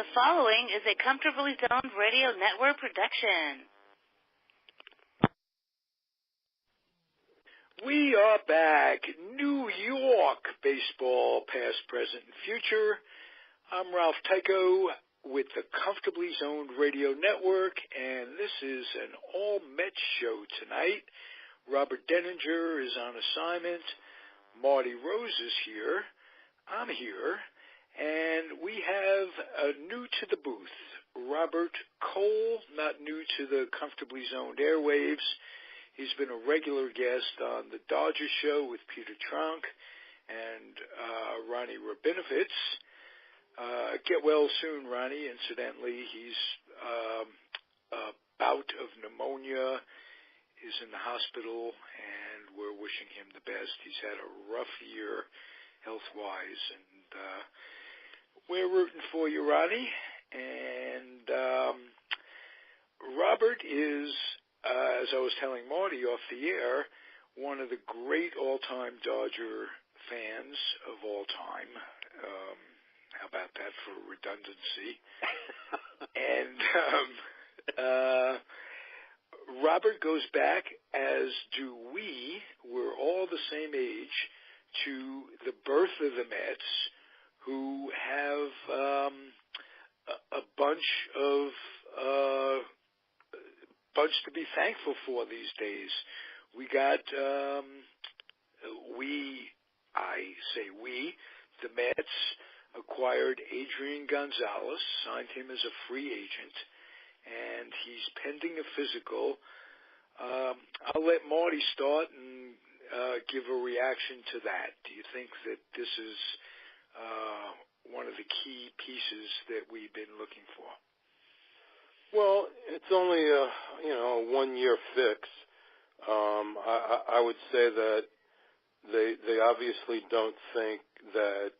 The following is a Comfortably Zoned Radio Network production. We are back. New York baseball, past, present, and future. I'm Ralph Tyko with the Comfortably Zoned Radio Network, and this is an all-Mets show tonight. Robert Deininger is on assignment. Marty Rose is here. I'm here. And we have a new to the booth, Robert Cole, not new to the Comfortably Zoned airwaves. He's been a regular guest on the Dodgers show with Peter Tronk and Ronnie Rabinovitz. Get well soon, Ronnie. Incidentally, he's a bout of pneumonia, is in the hospital, and we're wishing him the best. He's had a rough year health-wise, and we're rooting for you, Ronnie. And Robert is, as I was telling Marty off the air, one of the great all-time Dodger fans of all time. How about that for redundancy? And Robert goes back, as do we. We're all the same age, to the birth of the Mets, who have a bunch to be thankful for these days. We got the Mets acquired Adrian Gonzalez, signed him as a free agent, and he's pending a physical. I'll let Marty start and give a reaction to that. Do you think that this is one of the key pieces that we've been looking for? Well, it's only a 1-year fix. I would say that they obviously don't think that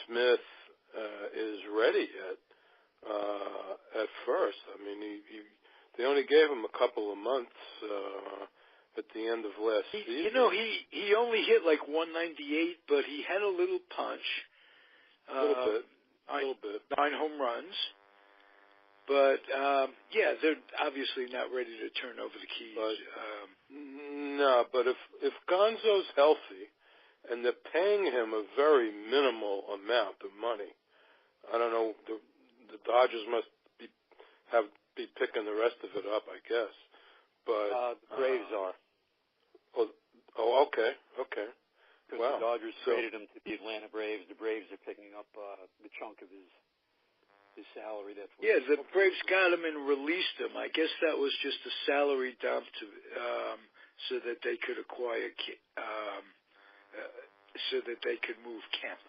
Smith is ready yet. At first, I mean, they only gave him a couple of months at the end of last season. You know, he only hit like 198, but he had a little punch. A little bit. 9 home runs. But, they're obviously not ready to turn over the keys. But if Gonzo's healthy and they're paying him a very minimal amount of money, I don't know, the Dodgers must be picking the rest of it up, I guess. But the Braves are. Okay. Because the Dodgers traded him to the Atlanta Braves. The Braves are picking up the chunk of his salary. That's what the Braves got him and released him. I guess that was just a salary dump to so that they could acquire, so that they could move Kemp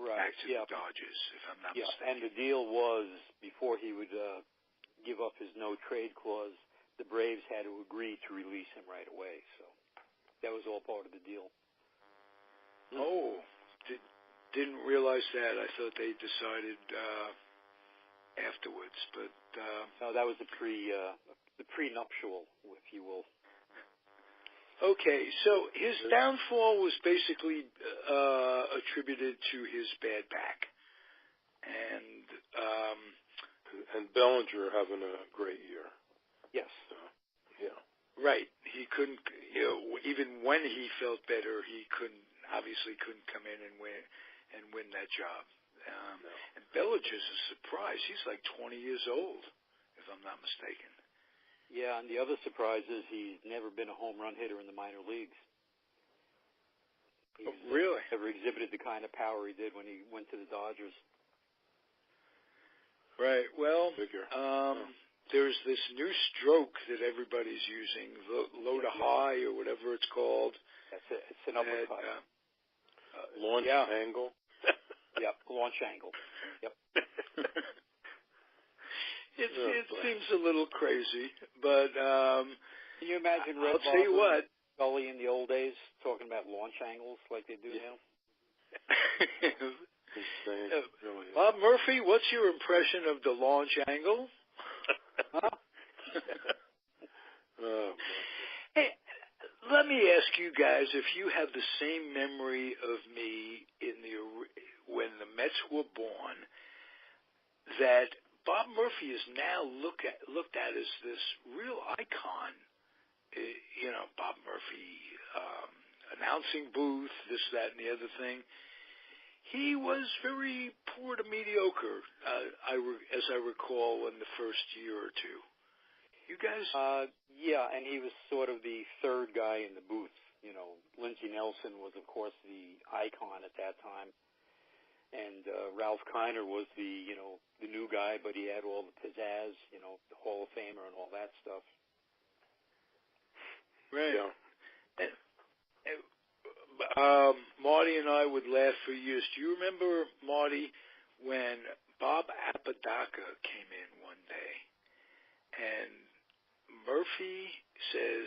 back to the Dodgers, if I'm not mistaken. And the deal was, before he would give up his no-trade clause, the Braves had to agree to release him right away. So that was all part of the deal. Oh, didn't realize that. I thought they decided afterwards, but no, that was the prenuptial, if you will. Okay, so his downfall was basically attributed to his bad back, and Bellinger having a great year. Yes. Right. He couldn't. Even when he felt better, he obviously couldn't come in and win that job. And Bellinger's a surprise. He's like 20 years old, if I'm not mistaken. Yeah, and the other surprise is he's never been a home run hitter in the minor leagues. He's really? Never exhibited the kind of power he did when he went to the Dodgers. Right. Well, there's this new stroke that everybody's using, low to high or whatever it's called. That's it. It's an uppercut. Launch angle. Yep, launch angle. Yep. It seems a little crazy, but can you imagine Red I'll tell you what, Scully in the old days talking about launch angles like they do now? Bob Murphy, what's your impression of the launch angle? Hey, let me ask you guys if you have the same memory of me when the Mets Mets were born, that Bob Murphy is now looked at as this real icon. Bob Murphy, announcing booth, this, that, and the other thing. He was very poor to mediocre, as I recall, in the first year or two. You guys? Yeah, and he was sort of the third guy in the booth. Lindsey Nelson was, of course, the icon at that time. And Ralph Kiner was the new guy, but he had all the pizzazz, the Hall of Famer and all that stuff. Right. Yeah. Marty and I would laugh for years. Do you remember, Marty, when Bob Apodaca came in one day and Murphy says,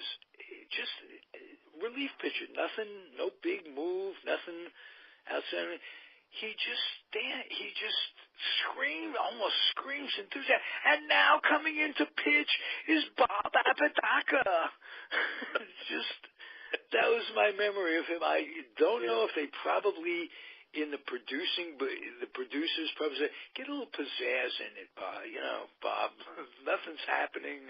just relief pitcher, nothing, no big move, nothing outstanding. He just screamed, almost screams enthusiasm. And now coming into pitch is Bob Apodaca. That was my memory of him. I don't know if they probably, in the producers probably said, get a little pizzazz in it, Bob. Bob, nothing's happening.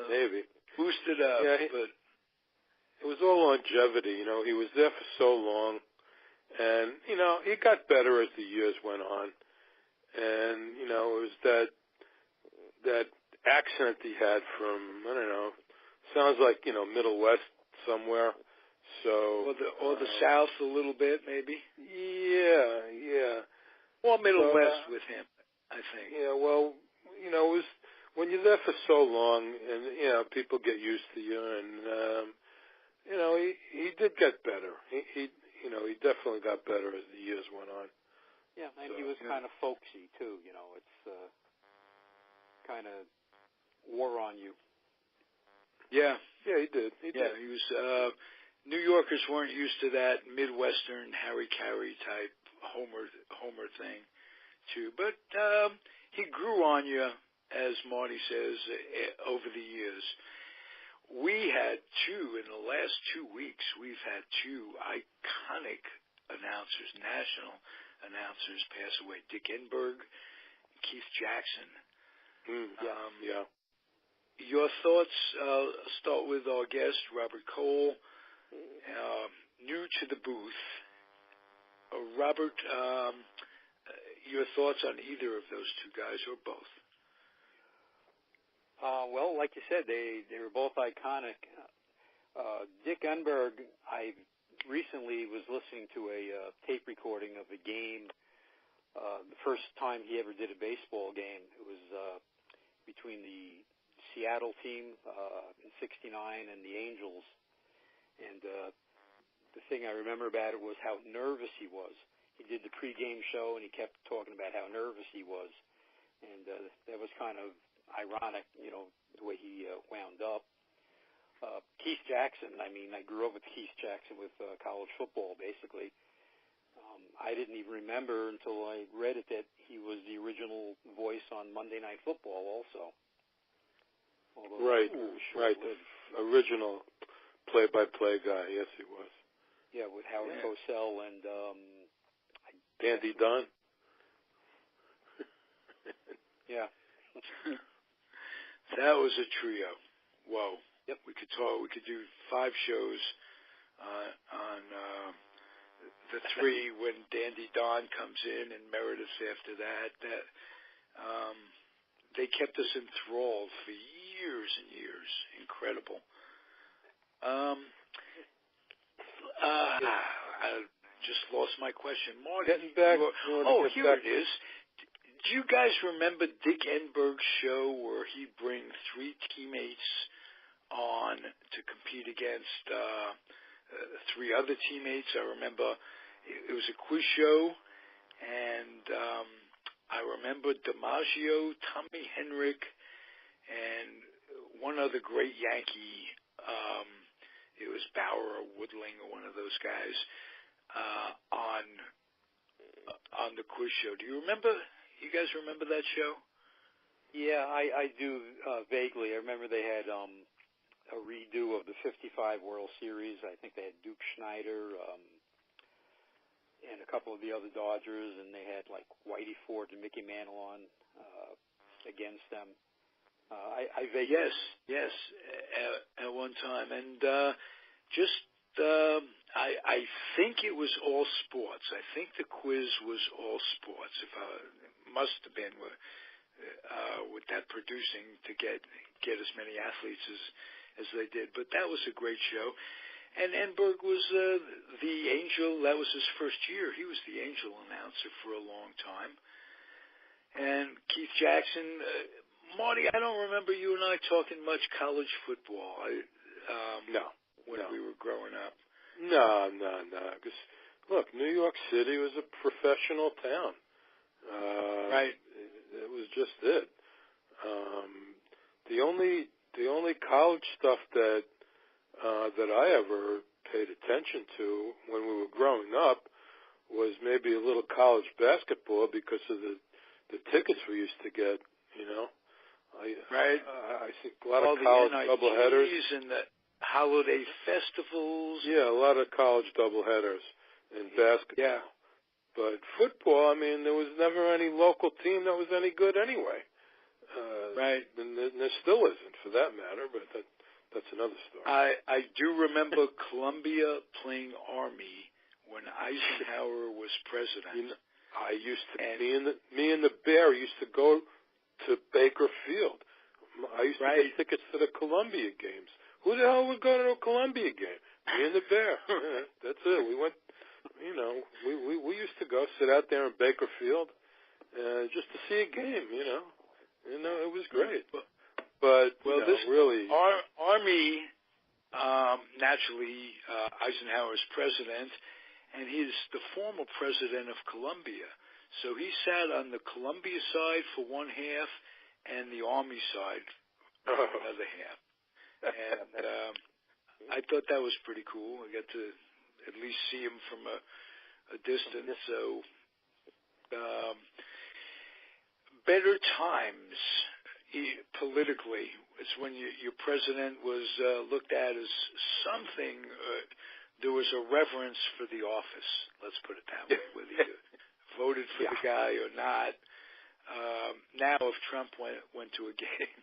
Maybe. Boost it up. Yeah, but it was all longevity. He was there for so long. And, he got better as the years went on. And, it was that accent he had from, I don't know, sounds like, Middle West somewhere. So or the South a little bit, maybe? Yeah. Or Middle West with him, I think. Yeah, well, it was when you're there for so long and, people get used to you and, he did get better. He definitely got better as the years went on. Yeah, and he was kind of folksy, too. It's kind of wore on you. Yeah. Yeah, he did. He was, New Yorkers weren't used to that Midwestern Harry Carey type Homer thing, too. But he grew on you, as Marty says, over the years. We had in the last 2 weeks, we've had two iconic announcers, national announcers pass away. Dick Enberg and Keith Jackson. Yeah. Your thoughts, start with our guest, Robert Cole, new to the booth. Robert, your thoughts on either of those two guys or both? Well, like you said, they were both iconic. Dick Enberg, I recently was listening to a tape recording of a game, the first time he ever did a baseball game. It was between the Seattle team in '69 and the Angels. And the thing I remember about it was how nervous he was. He did the pregame show, and he kept talking about how nervous he was. And that was kind of ironic, the way he wound up. Keith Jackson, I grew up with Keith Jackson with college football, basically. I didn't even remember until I read it that he was the original voice on Monday Night Football also. Right. Original play-by-play guy, yes, he was. Yeah, with Howard Cosell and Dandy Dunn. Yeah. That was a trio. Whoa. Yep. We could do 5 shows on the 3 when Dandy Don comes in and Meredith after that. They kept us enthralled for years and years. Incredible. I just lost my question. Marty, getting back. Here it is. Do you guys remember Dick Enberg's show where he'd bring 3 teammates on to compete against 3 other teammates? I remember it was a quiz show, and I remember DiMaggio, Tommy Henrik, and one other great Yankee. It was Bauer or Woodling or one of those guys on the quiz show. Do you remember? You guys remember that show? Yeah, I do vaguely. I remember they had a redo of the '55 World Series. I think they had Duke Schneider. and a couple of the other Dodgers, and they had like Whitey Ford and Mickey Mantle on against them. I vaguely yes, at one time, and I think it was all sports. I think the quiz was all sports. Must have been with that producing to get as many athletes as they did. But that was a great show. And Enberg was the Angel. That was his first year. He was the Angel announcer for a long time. And Keith Jackson, Marty, I don't remember you and I talking much college football. No. When we were growing up. No. Because, look, New York City was a professional town. Right. It was just it. The only college stuff that I ever paid attention to when we were growing up was maybe a little college basketball because of the tickets we used to get. Right. I think a lot of college doubleheaders and the holiday festivals. Yeah, a lot of college doubleheaders in basketball. Yeah. But football, there was never any local team that was any good anyway. Right. And there still isn't, for that matter, but that's another story. I do remember Columbia playing Army when Eisenhower was president. I used to, me and the Bear used to go to Baker Field. I used to get tickets to the Columbia games. Who the hell would go to a Columbia game? Me and the Bear. That's it. We went, we used to go sit out there in Baker Field just to see a game, it was great. But really... Army, naturally, Eisenhower's president, and he's the former president of Columbia. So he sat on the Columbia side for one half and the Army side for the other half. And I thought that was pretty cool. I got to at least see him from a distance. So better times politically. It's when your president was looked at as something. There was a reverence for the office. Let's put it that way. Whether you voted for the guy or not. Now, if Trump went to a game,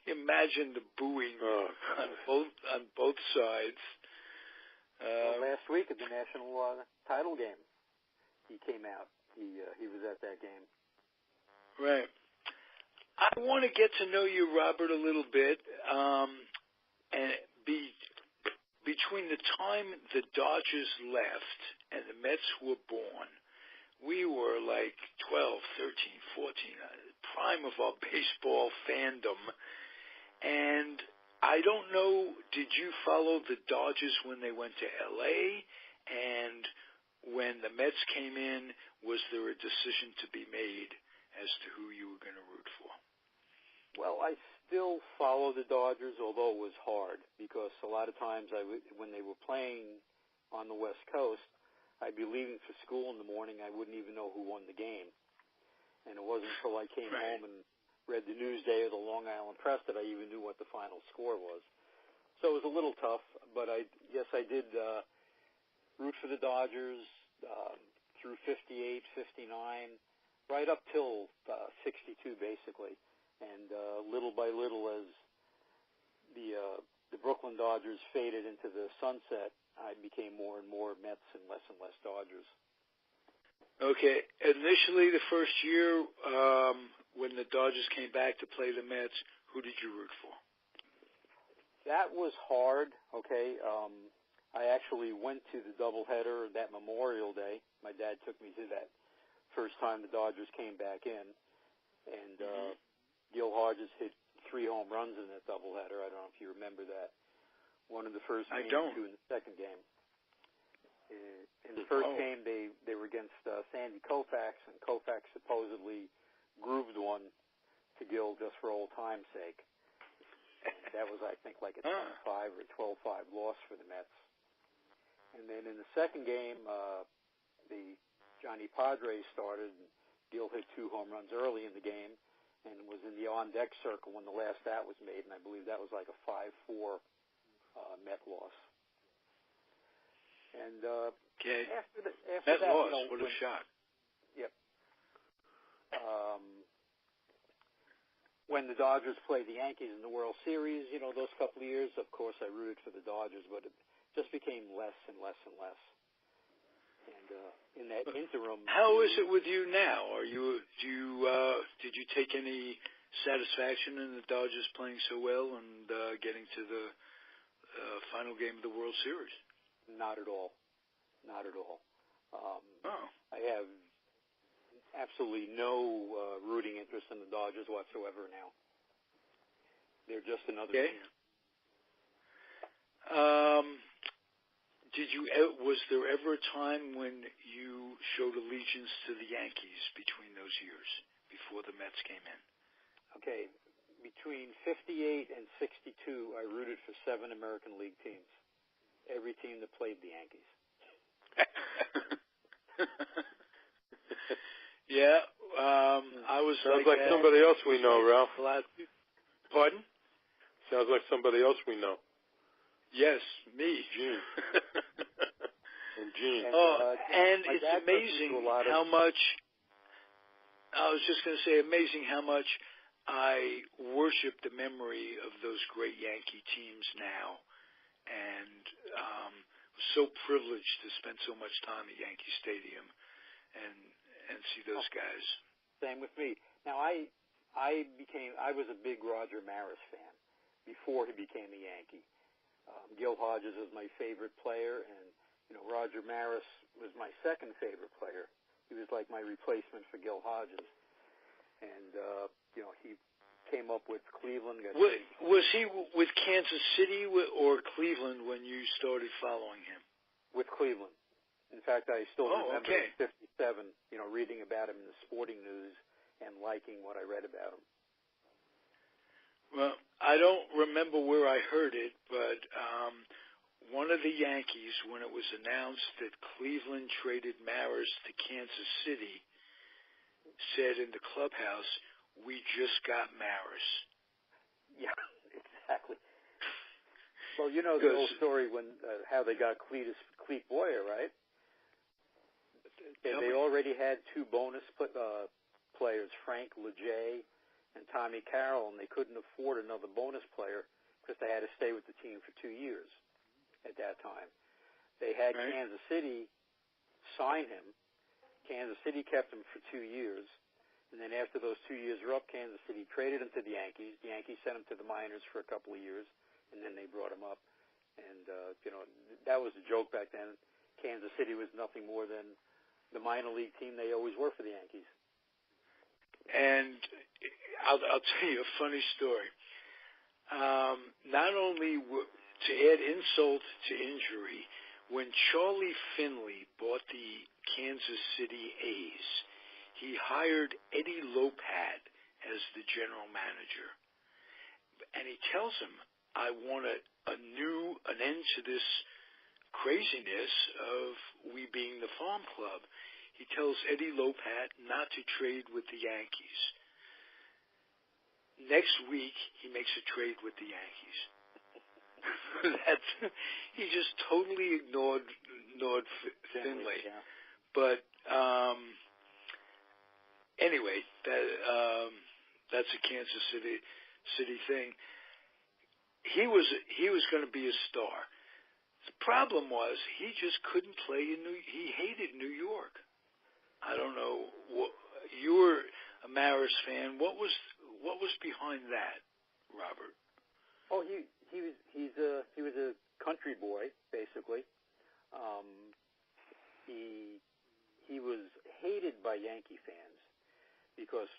imagine the booing on both sides. Last week at the national title game, he came out. He was at that game. Right. I want to get to know you, Robert, a little bit, and between the time the Dodgers left and the Mets were born, we were like 12, 13, 14, prime of our baseball fandom. And I don't know, did you follow the Dodgers when they went to L.A.? And when the Mets came in, was there a decision to be made as to who you were going to root for? Well, I still follow the Dodgers, although it was hard, because a lot of times when they were playing on the West Coast, I'd be leaving for school in the morning. I wouldn't even know who won the game. And it wasn't until I came home and read the Newsday or the Long Island Press that I even knew what the final score was. So it was a little tough, but I did root for the Dodgers through 58, 59, right up till 62, basically. And little by little, as the Brooklyn Dodgers faded into the sunset, I became more and more Mets and less Dodgers. Okay. Initially, the first year when the Dodgers came back to play the Mets, who did you root for? That was hard, okay. I actually went to the doubleheader that Memorial Day. My dad took me to that first time the Dodgers came back in. And Gil Hodges hit 3 home runs in that doubleheader. I don't know if you remember that. One in the first game, 2 in the second game. In the first game, they were against Sandy Koufax, and Koufax supposedly grooved one to Gil just for old time's sake. That was, I think, like a 10-5 or 12-5 loss for the Mets. And then in the second game, the Johnny Padres started, and Gil hit 2 home runs early in the game and was in the on-deck circle when the last out was made, and I believe that was like a 5-4 Met loss. And okay. after that, loss, what a shock. Yep. When the Dodgers played the Yankees in the World Series, those couple of years, of course, I rooted for the Dodgers, but it just became less and less and less. And in that interim, how is it with you now? Did you take any satisfaction in the Dodgers playing so well and getting to the final game of the World Series? Not at all. Not at all. I have absolutely no rooting interest in the Dodgers whatsoever now. They're just another team. Was there ever a time when you showed allegiance to the Yankees between those years, before the Mets came in? Okay. Between 58 and 62, I rooted for 7 American League teams. Every team that played the Yankees. Yeah, I was. Sounds like somebody else we know, Ralph. Pardon? Sounds like somebody else we know. Yes, me. Gene. And Gene. And it's amazing how much. I was just going to say, amazing how much I worship the memory of those great Yankee teams now, and was so privileged to spend so much time at Yankee Stadium and see those guys. Same with me. Now I was a big Roger Maris fan before he became a Yankee. Gil Hodges was my favorite player, and Roger Maris was my second favorite player. He was like my replacement for Gil Hodges, and he came up with Cleveland. Was he with Kansas City or Cleveland when you started following him? With Cleveland. In fact, I still remember in '57, reading about him in the Sporting News and liking what I read about him. Well, I don't remember where I heard it, but one of the Yankees, when it was announced that Cleveland traded Maris to Kansas City, said in the clubhouse, "We just got Maris." Yeah, exactly. Well, the old story when how they got Clete Boyer, right? They already had 2 bonus players, Frank Leger and Tommy Carroll, and they couldn't afford another bonus player because they had to stay with the team for 2 years at that time. They had Kansas City sign him. Kansas City kept him for 2 years, and then after those 2 years were up, Kansas City traded him to the Yankees. The Yankees sent him to the minors for a couple of years, and then they brought him up. And, that was a joke back then. Kansas City was nothing more than the minor league team they always were for the Yankees. And I'll tell you a funny story. Not only to add insult to injury, when Charlie Finley bought the Kansas City A's, he hired Eddie Lopat as the general manager. And he tells him, "I want an end to this craziness of we being the farm club." He tells Eddie Lopat not to trade with the Yankees. Next week, he makes a trade with the Yankees. He just totally ignored Finley. Yeah. But anyway, that's a Kansas City thing. He was going to be a star. The problem was he just couldn't play he hated New York. I don't know. You were a Maris fan. What was behind that, Robert? Oh, he was a country boy basically. He was hated by Yankee fans because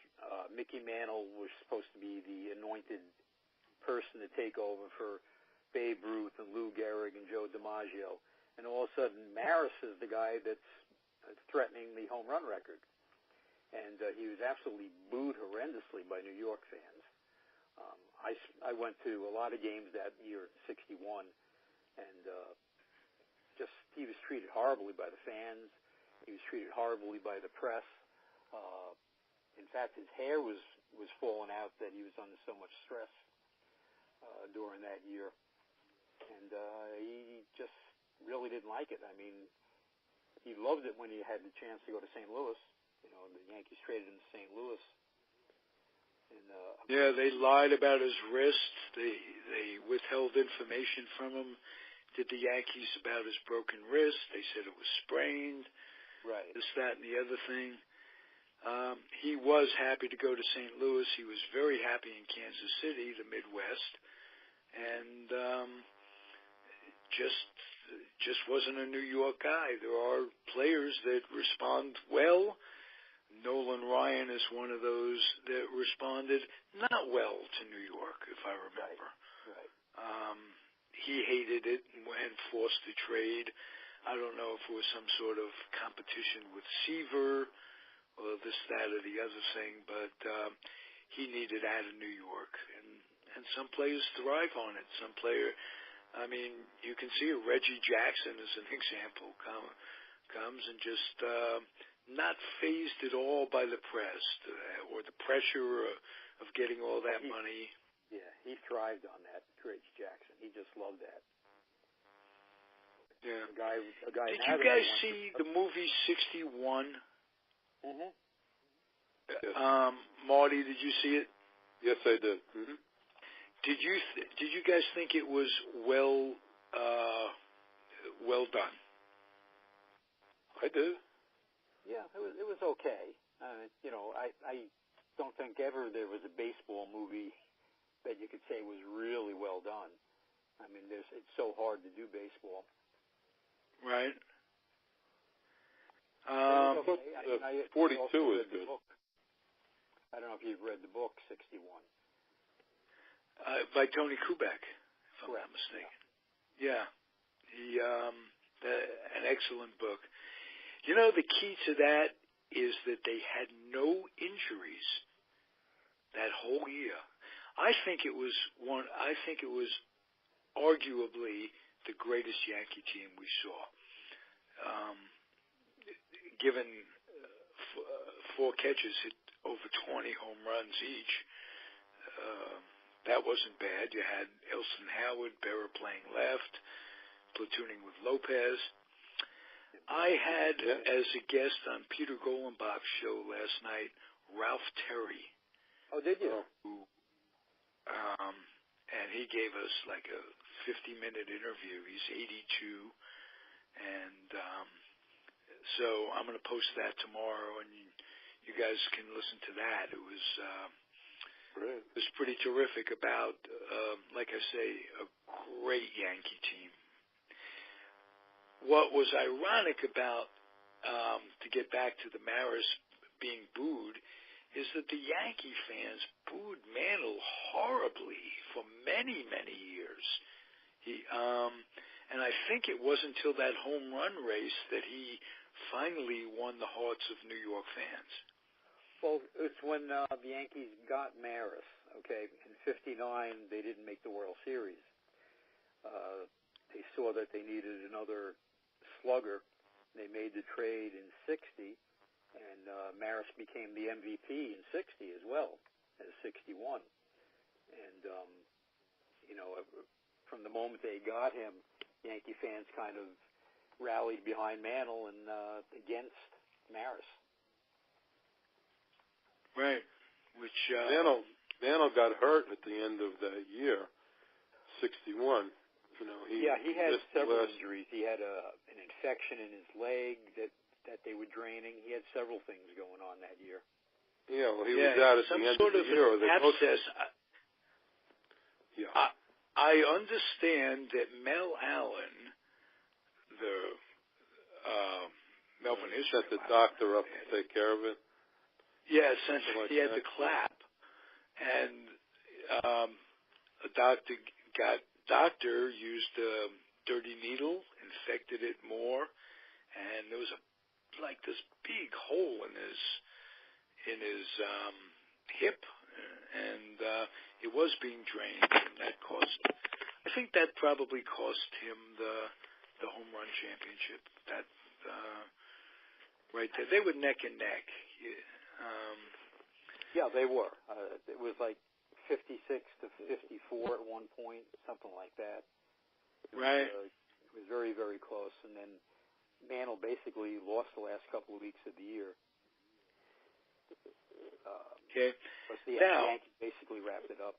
Mickey Mantle was supposed to be the anointed person to take over for Babe Ruth and Lou Gehrig and Joe DiMaggio, and all of a sudden Maris is the guy that's threatening the home run record, and he was absolutely booed horrendously by New York fans. I went to a lot of games that year, '61, and just he was treated horribly by the fans. He was treated horribly by the press. In fact, his hair was falling out that he was under so much stress during that year. And he just really didn't like it. I mean, he loved it when he had the chance to go to St. Louis. You know, the Yankees traded him to St. Louis. And, yeah, they lied about his wrist. They withheld information from him. Did the Yankees about his broken wrist? They said it was sprained. Right. This, that, and the other thing. He was happy to go to St. Louis. He was very happy in Kansas City, the Midwest, and just wasn't a New York guy. There are players that respond well. Nolan Ryan is one of those that responded not well to New York, if I remember. Right. He hated it and forced the trade. I don't know if it was some sort of competition with Seaver or this, that, or the other thing, but he needed out of New York. And some players thrive on it. Some player, I mean, you can see Reggie Jackson as an example comes and just not fazed at all by the press or the pressure of getting all that money. Yeah, he thrived on that, Reggie Jackson. He just loved that. Yeah. A guy Did you guys see the movie 61? Mm-hmm. Yes. Marty, did you see it? Yes, I did. Mm-hmm. Did you guys think it was well done? I did. Yeah, it was okay. You know, I don't think ever there was a baseball movie that you could say was really well done. I mean, it's so hard to do baseball. Right. 42 is good. I don't know if you've read the book, 61. By Tony Kubek, if I'm Correct. not mistaken. Yeah. He an excellent book. You know, the key to that is that they had no injuries that whole year. I think it was arguably the greatest Yankee team we saw. Given 4 catches, hit over 20 home runs each, that wasn't bad. You had Elson Howard, Berra playing left, platooning with Lopez. I had as a guest on Peter Golenbach's show last night, Ralph Terry. Oh, did you? And he gave us like a 50-minute interview. He's 82, and so I'm going to post that tomorrow, and you guys can listen to that. It was pretty terrific about, like I say, a great Yankee team. What was ironic about, to get back to the Maris being booed, is that the Yankee fans booed Mantle horribly for many, many years. And I think it wasn't until that home run race that he finally won the hearts of New York fans. Well, it's when the Yankees got Maris, okay? In 59, they didn't make the World Series. They saw that they needed another slugger. They made the trade in 60, and Maris became the MVP in 60 as well as 61. And, you know, from the moment they got him, Yankee fans kind of rallied behind Mantle and against Maris. Right. Which Mantle got hurt at the end of that year, 61. You know, he had several injuries. He had an infection in his leg that they were draining. He had several things going on that year. Yeah, well, he was out at the end of the year. I understand that Mel Allen, the Melvin Israel, sent the doctor up to take care of it. Yeah, essentially, he had the clap, and a doctor used a dirty needle, infected it more, and there was this big hole in his hip, and it was being drained, and that I think that probably cost him the home run championship. That right there, they were neck and neck. Yeah, they were. It was like 56 to 54 at one point, something like that. Right. It was very, very close. And then Mantle basically lost the last couple of weeks of the year. Okay. But the Yankees basically wrapped it up.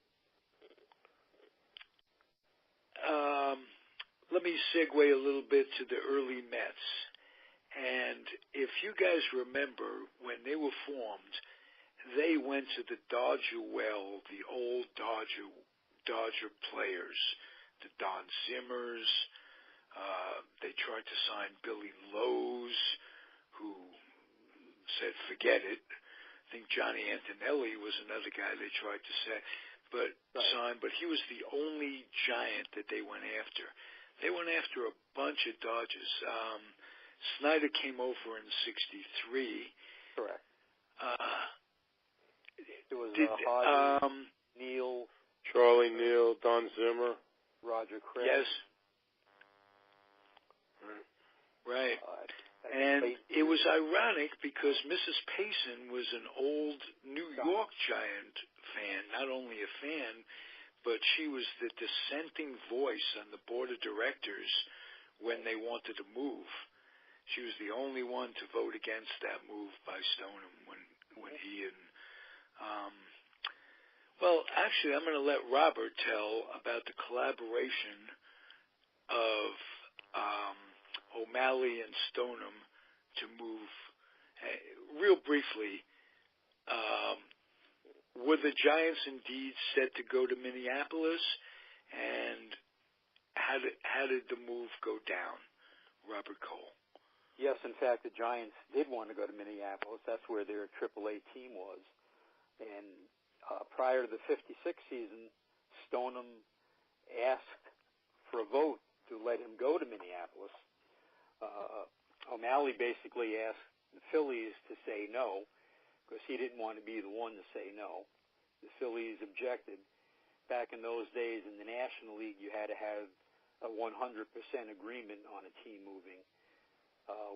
Let me segue a little bit to the early Mets. And if you guys remember, when they were formed, they went to the Dodger well, the old Dodger players, the Don Zimmers. They tried to sign Billy Lowe's, who said, forget it. I think Johnny Antonelli was another guy they tried to sign, but he was the only Giant that they went after. They went after a bunch of Dodgers. Snyder came over in '63. Correct. There was Hodges, Neal, Charlie Neal, Don Zimmer, Roger Craig. Yes. Right. And it was ironic because Mrs. Payson was an old New York Giant fan, not only a fan, but she was the dissenting voice on the board of directors when they wanted to move. She was the only one to vote against that move by Stoneham when he and well, actually, I'm going to let Robert tell about the collaboration of O'Malley and Stoneham to move. Real briefly, were the Giants indeed set to go to Minneapolis, and how did the move go down, Robert Cole? Yes, in fact, the Giants did want to go to Minneapolis. That's where their AAA team was. And prior to the '56 season, Stoneham asked for a vote to let him go to Minneapolis. O'Malley basically asked the Phillies to say no because he didn't want to be the one to say no. The Phillies objected. Back in those days in the National League, you had to have a 100% agreement on a team moving,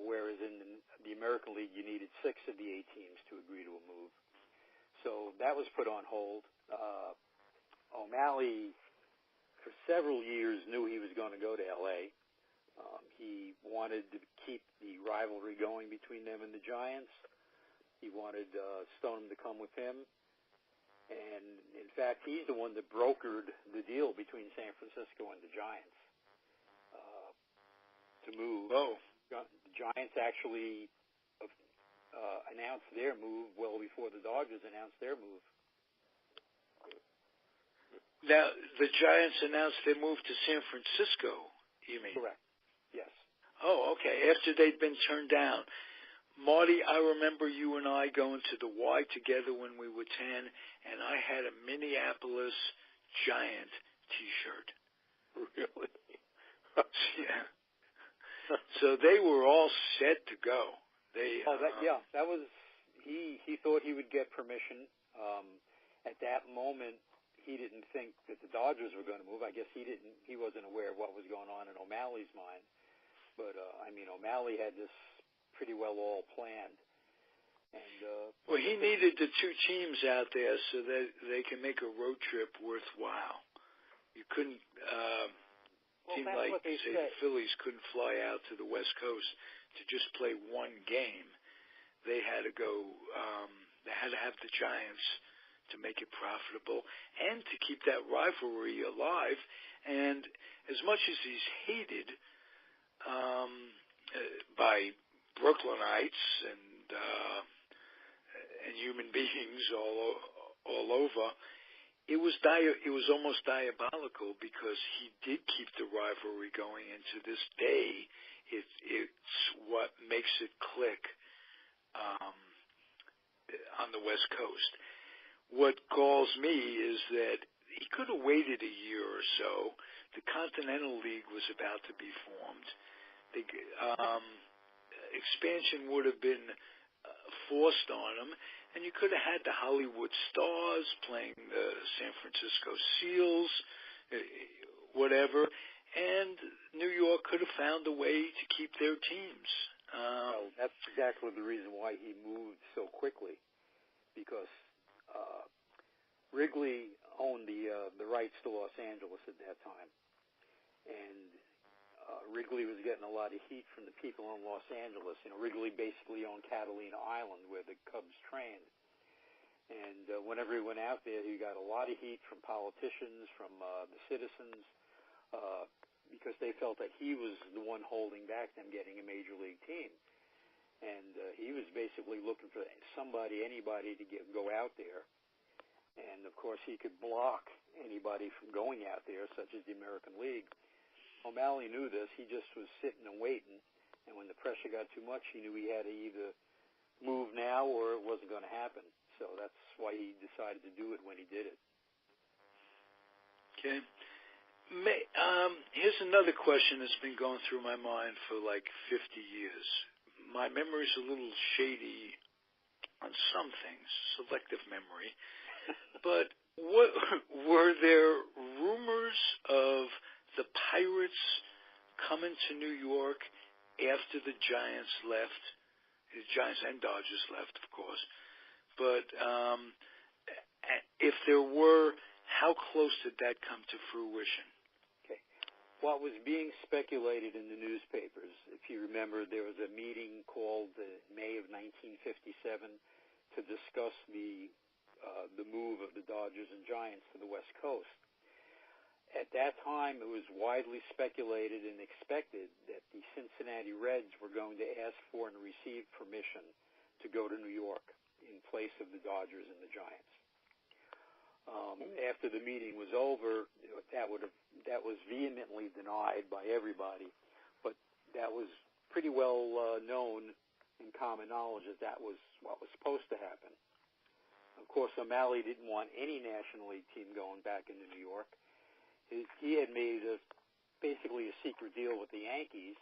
whereas in the American League, you needed 6 of the 8 teams to agree to a move. So that was put on hold. O'Malley, for several years, knew he was going to go to L.A. He wanted to keep the rivalry going between them and the Giants. He wanted Stoneham to come with him. And, in fact, he's the one that brokered the deal between San Francisco and the Giants to move. Oh. The Giants actually announced their move well before the Dodgers announced their move. Now, the Giants announced their move to San Francisco, you mean? Correct. Yes. Oh, okay. After they'd been turned down. Marty, I remember you and I going to the Y together when we were 10, and I had a Minneapolis Giant T-shirt. Really? Yeah. So they were all set to go. That was he thought he would get permission. At that moment, he didn't think that the Dodgers were going to move. I guess he wasn't aware of what was going on in O'Malley's mind. But O'Malley had this pretty well all planned. And well, he needed the 2 teams out there so that they can make a road trip worthwhile. You couldn't. Seemed like, say, the Phillies couldn't fly out to the West Coast to just play one game. They had to go. They had to have the Giants to make it profitable and to keep that rivalry alive. And as much as he's hated by Brooklynites and human beings all over. It was almost diabolical because he did keep the rivalry going, and to this day, it's what makes it click on the West Coast. What galls me is that he could have waited a year or so. The Continental League was about to be formed. The expansion would have been forced on him, and you could have had the Hollywood Stars playing the San Francisco Seals, whatever, and New York could have found a way to keep their teams. Well, that's exactly the reason why he moved so quickly, because Wrigley owned the rights to Los Angeles at that time, and Wrigley was getting a lot of heat from the people in Los Angeles. Wrigley basically owned Catalina Island, where the Cubs trained. And whenever he went out there, he got a lot of heat from politicians, from the citizens, because they felt that he was the one holding back them getting a major league team. And he was basically looking for anybody to go out there. And, of course, he could block anybody from going out there, such as the American League. O'Malley knew this. He just was sitting and waiting. And when the pressure got too much, he knew he had to either move now or it wasn't going to happen. So that's why he decided to do it when he did it. Okay. Here's another question that's been going through my mind for like 50 years. My memory's a little shady on some things, selective memory. But were there rumors of the Pirates coming to New York after the Giants left? The Giants and Dodgers left, of course. But if there were, how close did that come to fruition? Okay. What was being speculated in the newspapers, if you remember, there was a meeting called May of 1957 to discuss the move of the Dodgers and Giants to the West Coast. At that time, it was widely speculated and expected that the Cincinnati Reds were going to ask for and receive permission to go to New York in place of the Dodgers and the Giants. After the meeting was over, that was vehemently denied by everybody, but that was pretty well known in common knowledge that was what was supposed to happen. Of course, O'Malley didn't want any National League team going back into New York. He had made basically a secret deal with the Yankees,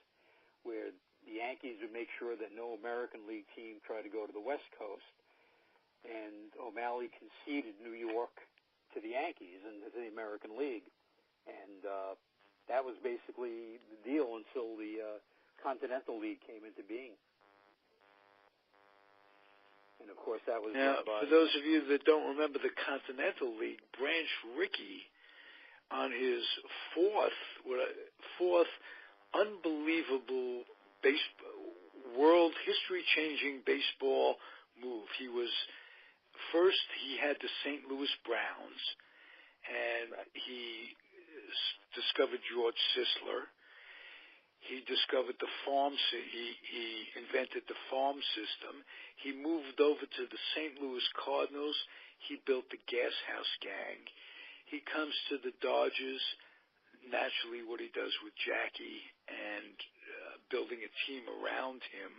where the Yankees would make sure that no American League team tried to go to the West Coast. And O'Malley conceded New York to the Yankees and to the American League. And that was basically the deal until the Continental League came into being. And, of course, that was... Now, for those of you that don't remember the Continental League, Branch Rickey, on his fourth unbelievable world history-changing baseball move. First, he had the St. Louis Browns, and he discovered George Sisler. He discovered the farm. He invented the farm system. He moved over to the St. Louis Cardinals. He built the Gas House Gang. He comes to the Dodgers. Naturally, what he does with Jackie and building a team around him,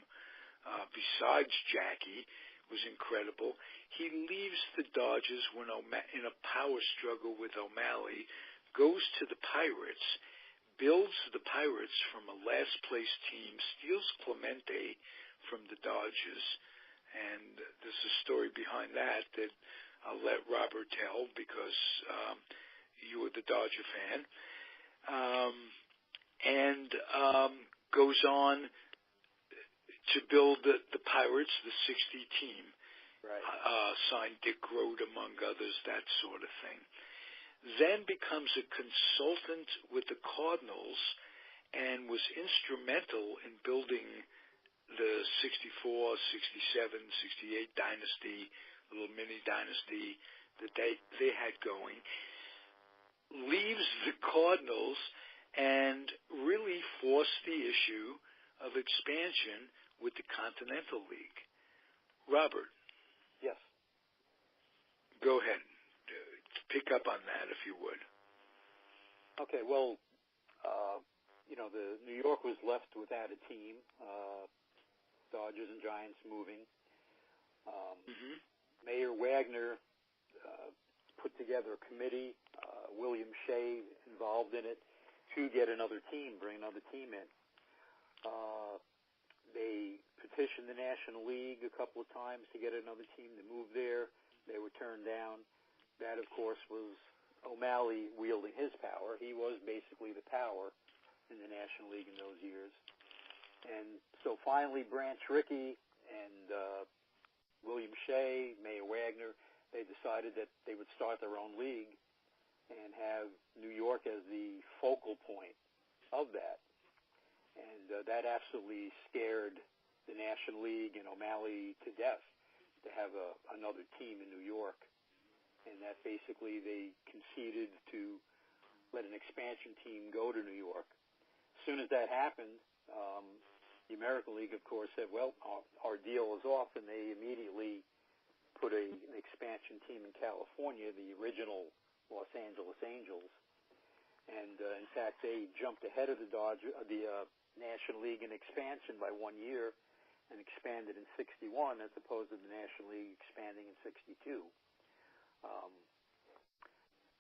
besides Jackie, was incredible. He leaves the Dodgers when in a power struggle with O'Malley, goes to the Pirates, builds the Pirates from a last-place team, steals Clemente from the Dodgers, and there's a story behind that I'll let Robert tell because you were the Dodger fan, and goes on to build the Pirates, the 60 team. Right. Signed Dick Groat, among others, that sort of thing. Then becomes a consultant with the Cardinals and was instrumental in building the 64, 67, 68 dynasty, little mini dynasty that they had going. Leaves the Cardinals and really forced the issue of expansion with the Continental League. Robert. Yes. Go ahead. Pick up on that, if you would. Okay, well, the New York was left without a team. Dodgers and Giants moving. Mayor Wagner put together a committee, William Shea involved in it, to get another team, bring another team in. They petitioned the National League a couple of times to get another team to move there. They were turned down. That, of course, was O'Malley wielding his power. He was basically the power in the National League in those years. And so finally, Branch Rickey and William Shea, Mayor Wagner, they decided that they would start their own league and have New York as the focal point of that. And that absolutely scared the National League and O'Malley to death to have another team in New York. And that basically they conceded to let an expansion team go to New York. As soon as that happened, the American League, of course, said, well, our deal is off, and they immediately put an expansion team in California, the original Los Angeles Angels. And, in fact, they jumped ahead of the National League in expansion by 1 year and expanded in 61 as opposed to the National League expanding in 62.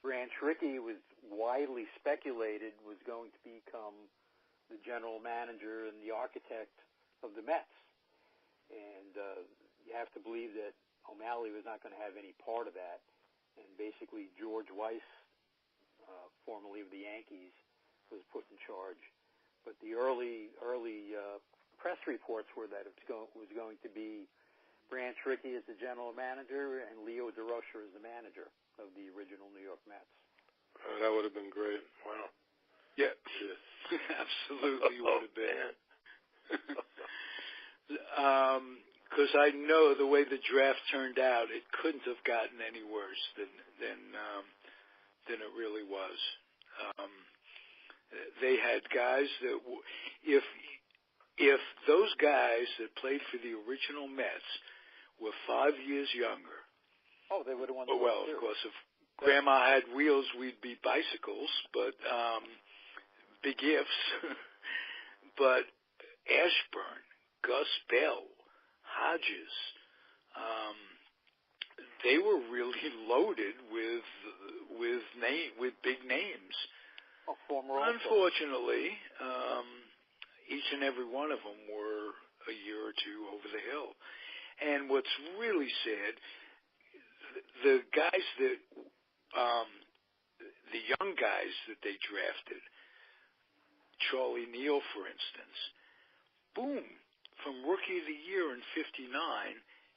Branch Rickey was widely speculated was going to become the general manager and the architect of the Mets. And you have to believe that O'Malley was not going to have any part of that. And basically George Weiss, formerly of the Yankees, was put in charge. But the early press reports were that it was going to be Branch Rickey as the general manager and Leo DeRocher as the manager of the original New York Mets. That would have been great. Wow. Yeah, absolutely would have been. Because I know the way the draft turned out, it couldn't have gotten any worse than it really was. They had guys that, if those guys that played for the original Mets were 5 years younger. Oh, they would have won the Well, of course, if Grandma had wheels, we'd be bicycles, but big ifs. But Ashburn, Gus Bell, Hodges, they were really loaded with big names. Oh, former Unfortunately, each and every one of them were a year or two over the hill. And what's really sad, the guys that, the young guys that they drafted, Charlie Neal, for instance, boom, from Rookie of the Year in 59,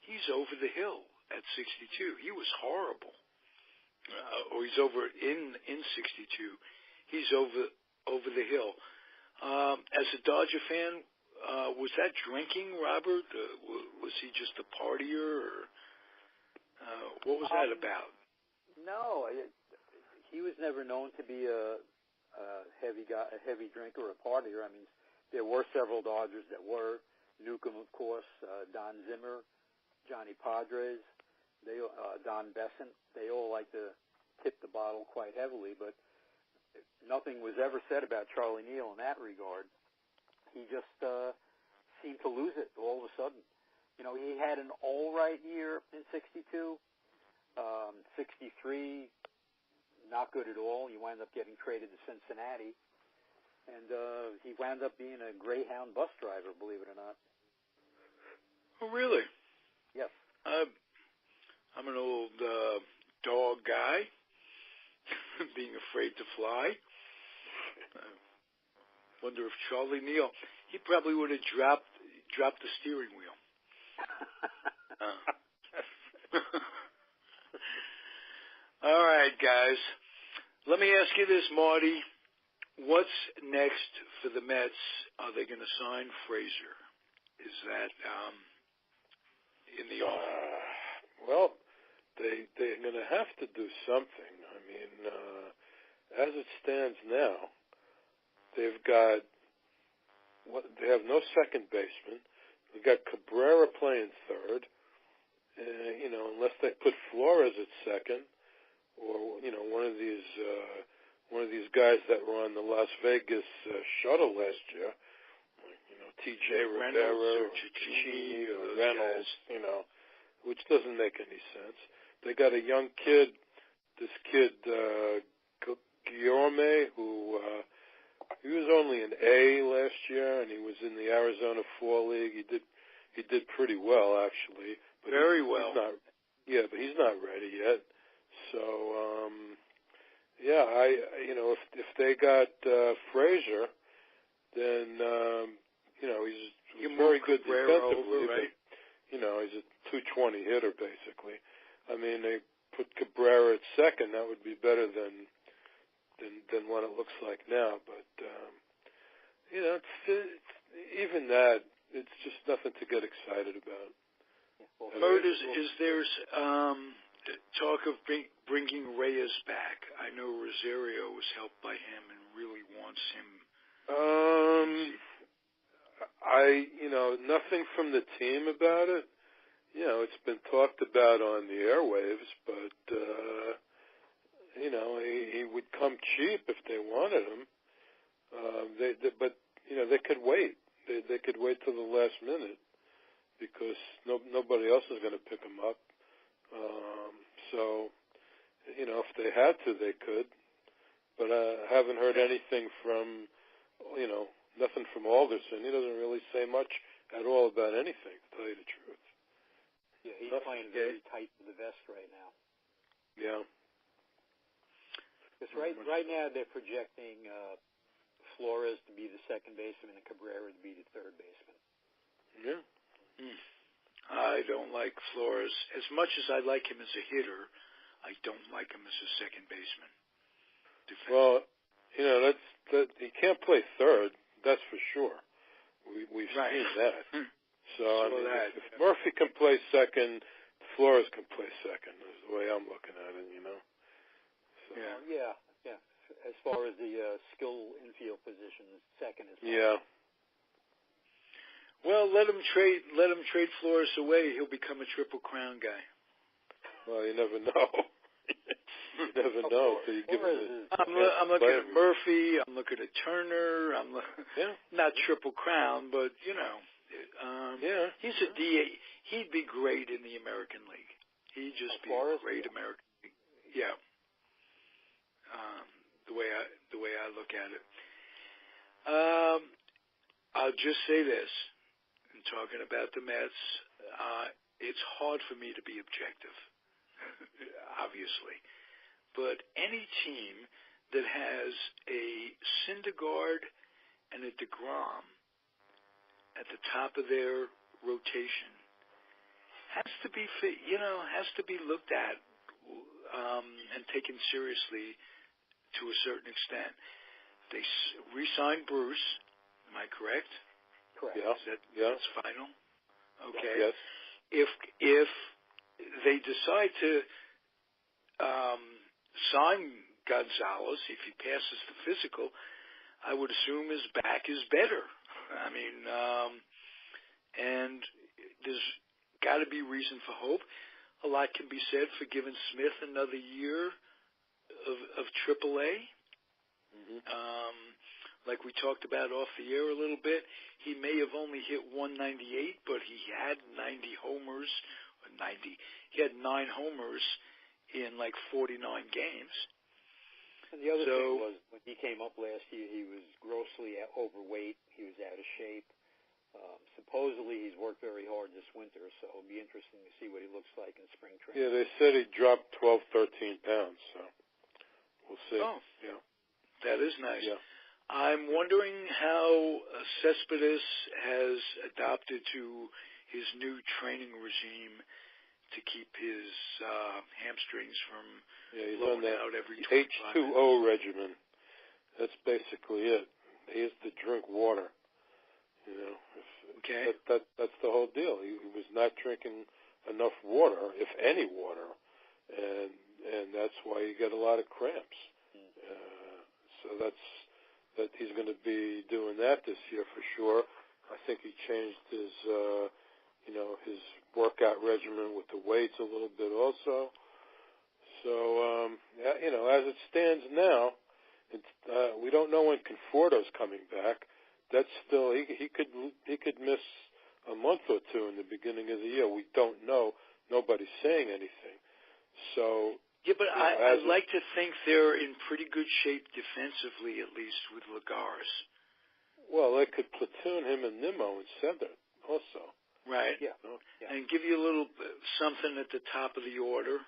he's over the hill at 62. He was horrible. Or he's over in 62. He's over the hill. As a Dodger fan, was that drinking, Robert? Was he just a partier, or what was that about? No, he was never known to be a heavy drinker or a partier. I mean, there were several Dodgers that were. Newcomb, of course, Don Zimmer, Johnny Padres, Don Besant. They all like to tip the bottle quite heavily, but nothing was ever said about Charlie Neal in that regard. He just seemed to lose it all of a sudden. You know, he had an all-right year in 62. 63, not good at all. He wound up getting traded to Cincinnati. And he wound up being a Greyhound bus driver, believe it or not. Oh, really? Yes. I'm an old dog guy, being afraid to fly. Wonder if Charlie Neal, he probably would have dropped the steering wheel. All right, guys. Let me ask you this, Marty. What's next for the Mets? Are they going to sign Frazier? Is that in the offing? Well, they're going to have to do something. I mean, as it stands now, they have no second baseman. They've got Cabrera playing third. Unless they put Flores at second, or one of these guys that were on the Las Vegas shuttle last year, T.J. Rivera or Chichi or Reynolds, which doesn't make any sense. They got a young kid, this kid Guillaume, who he was only an A last year, and he was in the Arizona Fall League. He did pretty well, actually. But Very well. But he's not ready yet. So, if they got Frazier, then he's very good defensively. Right? But, he's a 220 hitter basically. I mean, they put Cabrera at second. That would be better than what it looks like now. But Even that, it's just nothing to get excited about. Well, Bert, is there talk of bringing Reyes back? I know Rosario was helped by him and really wants him. Nothing from the team about it. It's been talked about on the airwaves, but he would come cheap if they wanted him. But they could wait. They could wait till the last minute because nobody else is going to pick him up. So, if they had to, they could. But I haven't heard anything from, nothing from Alderson. He doesn't really say much at all about anything, to tell you the truth. Yeah, he's playing very tight to the vest right now. Yeah. Because right now they're projecting Flores to be the second baseman and Cabrera to be the third baseman. Yeah. I don't like Flores. As much as I like him as a hitter, I don't like him as a second baseman. Well, he can't play third, that's for sure. We've seen that. So, if Murphy can play second, Flores can play second, is the way I'm looking at it, So. Yeah. As far as the skill infield positions, second is fine. Yeah. Well, let him trade Flores away. He'll become a Triple Crown guy. Well, you never know. You never know. So you give him I'm looking at Murphy. I'm looking at Turner. Not Triple Crown, but he's a DA. He'd be great in the American League. He'd just be a great American League. Yeah. The way I look at it. I'll just say this. In talking about the Mets, it's hard for me to be objective, obviously. But any team that has a Syndergaard and a DeGrom at the top of their rotation has to be looked at and taken seriously to a certain extent. They re-signed Bruce. Am I correct? Correct. Yeah. That's final. Okay. Yes. If they decide to sign Gonzalez, if he passes the physical, I would assume his back is better. I mean, and there's got to be reason for hope. A lot can be said for giving Smith another year of AAA. Mm-hmm. Like we talked about off the air a little bit, he may have only hit 198, but he had 90 homers. He had 9 homers in like 49 games. And the other thing was, when he came up last year, he was grossly overweight. He was out of shape. Supposedly, he's worked very hard this winter, so it'll be interesting to see what he looks like in spring training. Yeah, they said he dropped 12, 13 pounds, so we'll see. Oh, yeah. That is nice. Yeah. I'm wondering how Cespedes has adopted to his new training regime to keep his hamstrings from blowing out every 25 H2O regimen. That's basically it. He has to drink water. Okay. That's the whole deal. He was not drinking enough water, if any water, and that's why you get a lot of cramps. So that he's going to be doing that this year for sure. I think he changed his his workout regimen with the weights a little bit also. So as it stands now, we don't know when Conforto's coming back. That's still he could miss a month or two in the beginning of the year. We don't know. Nobody's saying anything. So yeah, but I'd like to think they're in pretty good shape defensively, at least with Lagares. Well, they could platoon him and Nimmo in center also. Right. Yeah. And give you a little something at the top of the order,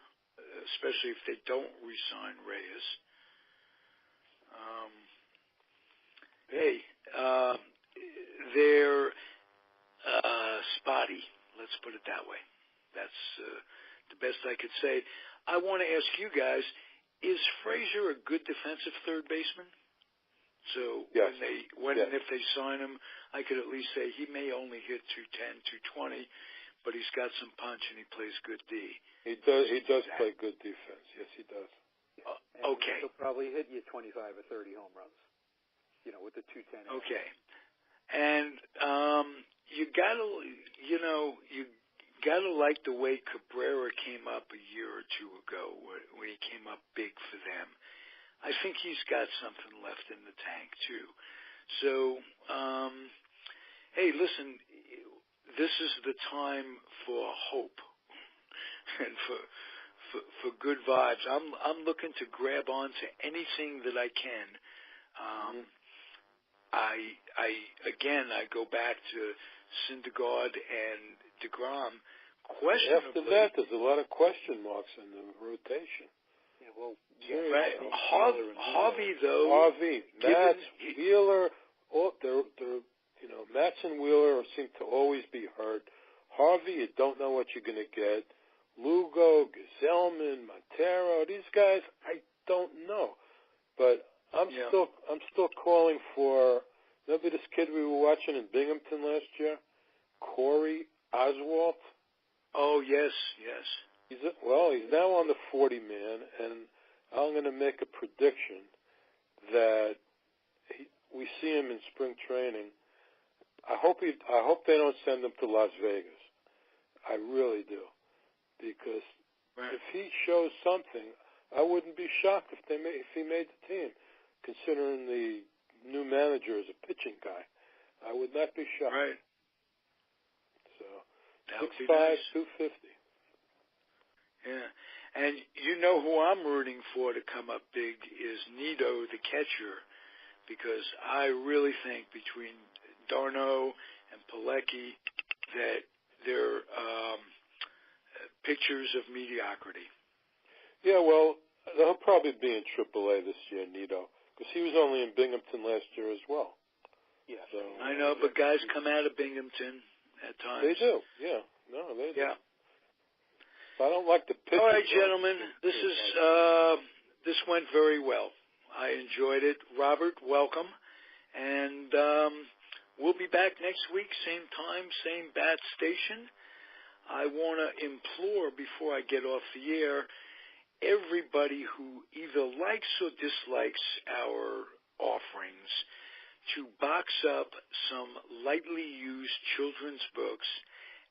especially if they don't re-sign Reyes. They're spotty. Let's put it that way. That's the best I could say. I want to ask you guys, is Frazier a good defensive third baseman? So yes. and if they sign him, I could at least say he may only hit 210, 220, but he's got some punch and he plays good D. He does play good defense. Yes, he does. Okay. He'll probably hit you 25 or 30 home runs, with the 210. Okay. And you gotta like the way Cabrera came up a year or two ago when he came up big for them. I think he's got something left in the tank too. So, hey, listen, this is the time for hope and for good vibes. I'm looking to grab onto anything that I can. I go back to Syndergaard and DeGrom. After that, there's a lot of question marks in the rotation. Yeah, well, right. Harvey, though. Harvey, Matz, Wheeler, Matz and Wheeler seem to always be hurt. Harvey, you don't know what you're going to get. Lugo, Gesellman, Montero, these guys, I don't know. But I'm still calling for, remember this kid we were watching in Binghamton last year? Corey Oswalt? Oh, yes. He's now on the 40-man, and I'm going to make a prediction that we see him in spring training. I hope they don't send him to Las Vegas. I really do. Because if he shows something, I wouldn't be shocked if he made the team, considering the new manager is a pitching guy. I would not be shocked. Right. So, 6'5", nice. 250. Yeah. And you know who I'm rooting for to come up big is Nido, the catcher, because I really think between Darno and Pilecki that they're pictures of mediocrity. Yeah, well, they'll probably be in AAA this year, Nido, because he was only in Binghamton last year as well. Yeah, so, I know, but guys come out of Binghamton at times. They do, yeah. No, they do. Yeah. I don't like the pitch. All right, gentlemen, this went very well. I enjoyed it. Robert, welcome. And we'll be back next week, same time, same bat station. I want to implore, before I get off the air, everybody who either likes or dislikes our offerings to box up some lightly used children's books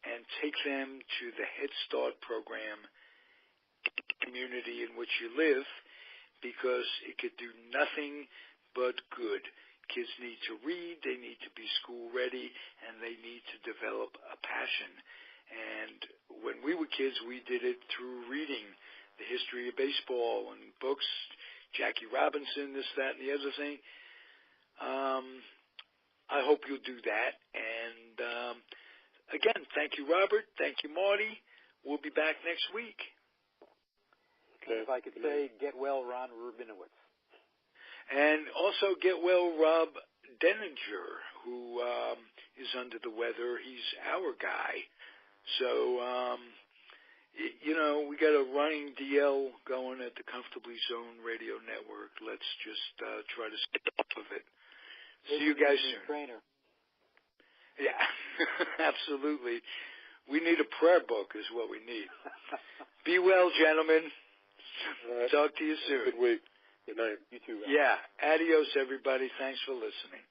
and take them to the Head Start program in the community in which you live, because it could do nothing but good. Kids need to read, they need to be school ready, and they need to develop a passion. And when we were kids, we did it through reading the history of baseball and books, Jackie Robinson, this, that, and the other thing. I hope you'll do that. And again, thank you, Robert. Thank you, Marty. We'll be back next week. Okay. If I could say, get well, Ron Rubinowitz. And also get well, Rob Deininger, who is under the weather. He's our guy. So, we got a running DL going at the Comfortably Zoned Radio Network. Let's just try to stay off of it. See you guys soon. Trainer. Yeah, absolutely. We need a prayer book is what we need. Be well, gentlemen. Talk to you soon. Good week. Good night. You too. Yeah. Adios, everybody. Thanks for listening.